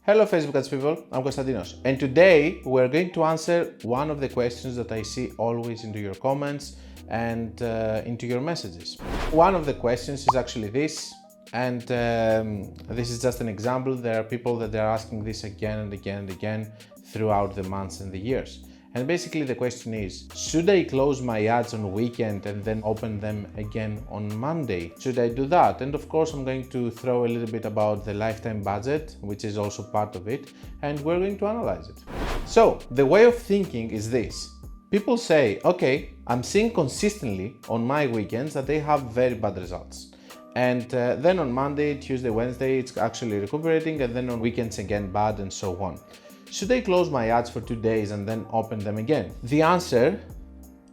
Hello Facebook ads people, I'm Konstantinos, and today we're going to answer one of the questions that I see always into your comments and into your messages. One of the questions is actually this, and this is just an example. There are people that are asking this again and again and again throughout the months and the years. And basically the question is, should I close my ads on weekend and then open them again on Monday? Should I do that? And of course I'm going to throw a little bit about the lifetime budget, which is also part of it, and we're going to analyze it. So the way of thinking is this. People say, okay, I'm seeing consistently on my weekends that they have very bad results. And then on Monday, Tuesday, Wednesday, it's actually recuperating, and then on weekends again bad, and so on. Should I close my ads for 2 days and then open them again? The answer,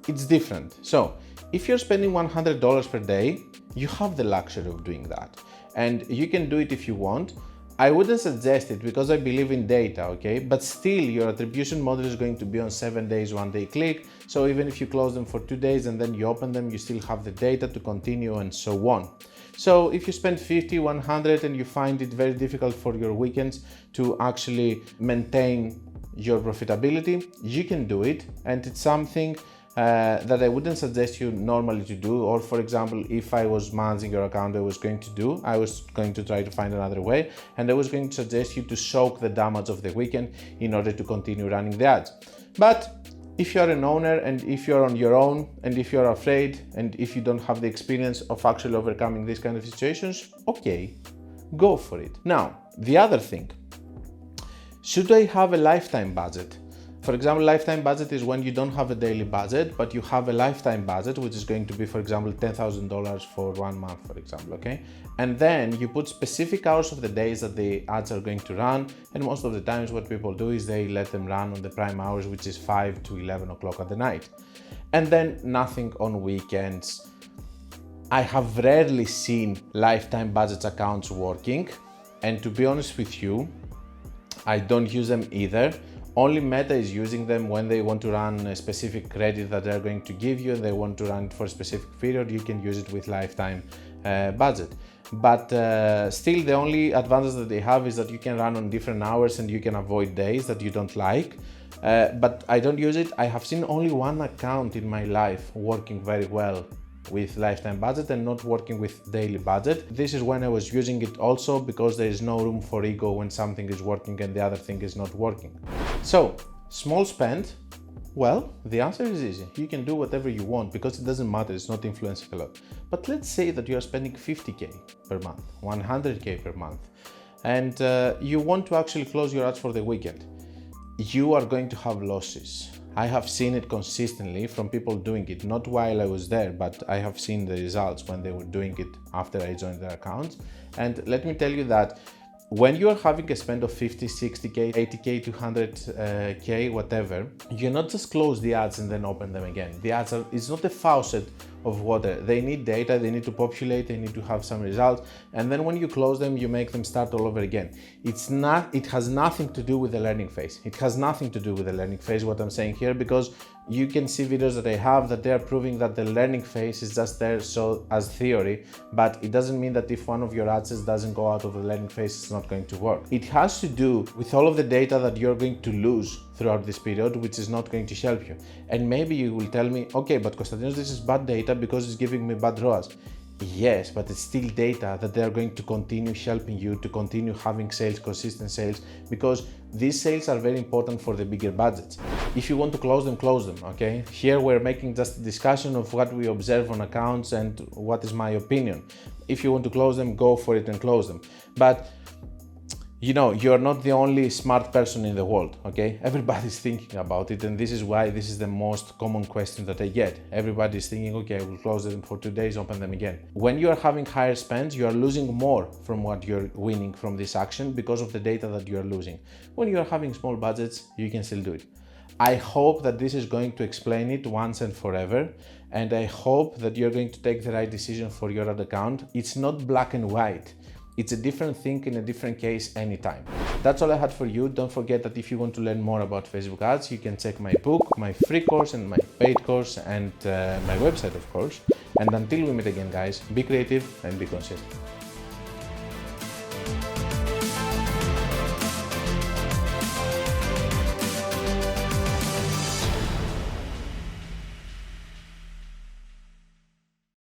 it's different. So if you're spending $100 per day, you have the luxury of doing that. And you can do it if you want. I wouldn't suggest it because I believe in data, okay? But still your attribution model is going to be on 7 days, 1 day click. So even if you close them for 2 days and then you open them, you still have the data to continue and so on. So if you spend 50, 100 and you find it very difficult for your weekends to actually maintain your profitability, you can do it. And it's something that I wouldn't suggest you normally to do. Or for example, if I was managing your account, I was going to try to find another way, and I was going to suggest you to soak the damage of the weekend in order to continue running the ads. But if you're an owner and if you're on your own and if you're afraid and if you don't have the experience of actually overcoming these kind of situations, okay, go for it. Now, the other thing, should I have a lifetime budget? For example, lifetime budget is when you don't have a daily budget, but you have a lifetime budget, which is going to be, for example, $10,000 for 1 month, for example, okay? And then you put specific hours of the days that the ads are going to run. And most of the times what people do is they let them run on the prime hours, which is 5 to 11 o'clock at the night. And then nothing on weekends. I have rarely seen lifetime budget accounts working. And to be honest with you, I don't use them either. Only Meta is using them when they want to run a specific credit that they're going to give you and they want to run it for a specific period. You can use it with lifetime budget. But still, the only advantage that they have is that you can run on different hours and you can avoid days that you don't like. But I don't use it. I have seen only one account in my life working very well with lifetime budget and not working with daily budget. This is when I was using it also because there is no room for ego when something is working and the other thing is not working. So, small spend, well, the answer is easy. You can do whatever you want because it doesn't matter, it's not influencing a lot. But let's say that you are spending 50K per month, 100K per month, and you want to actually close your ads for the weekend. You are going to have losses. I have seen it consistently from people doing it, not while I was there, but I have seen the results when they were doing it after I joined their accounts. And let me tell you that when you are having a spend of 50, 60K, 80K, 200K, whatever, you not just close the ads and then open them again. The ads it's not a faucet of water. They need data, they need to populate, they need to have some results. And then when you close them, you make them start all over again. It has nothing to do with the learning phase. It has nothing to do with the learning phase, what I'm saying here, because you can see videos that I have that they are proving that the learning phase is just there so as theory, but it doesn't mean that if one of your ads doesn't go out of the learning phase, it's not going to work. It has to do with all of the data that you're going to lose throughout this period, which is not going to help you. And maybe you will tell me, okay, but Konstantinos, this is bad data because it's giving me bad ROAS. Yes, but it's still data that they are going to continue helping you to continue having sales, consistent sales, because these sales are very important for the bigger budgets. If you want to close them, okay? Here we're making just a discussion of what we observe on accounts and what is my opinion. If you want to close them, go for it and close them. But you know, you're not the only smart person in the world, okay? Everybody's thinking about it, and this is why this is the most common question that I get. Everybody's thinking, okay, I will close them for 2 days, open them again. When you are having higher spends, you are losing more from what you're winning from this action because of the data that you are losing. When you are having small budgets, you can still do it. I hope that this is going to explain it once and forever, and I hope that you're going to take the right decision for your ad account. It's not black and white. It's a different thing in a different case anytime. That's all I had for you. Don't forget that if you want to learn more about Facebook ads, you can check my book, my free course and my paid course, and my website, of course. And until we meet again, guys, be creative and be consistent.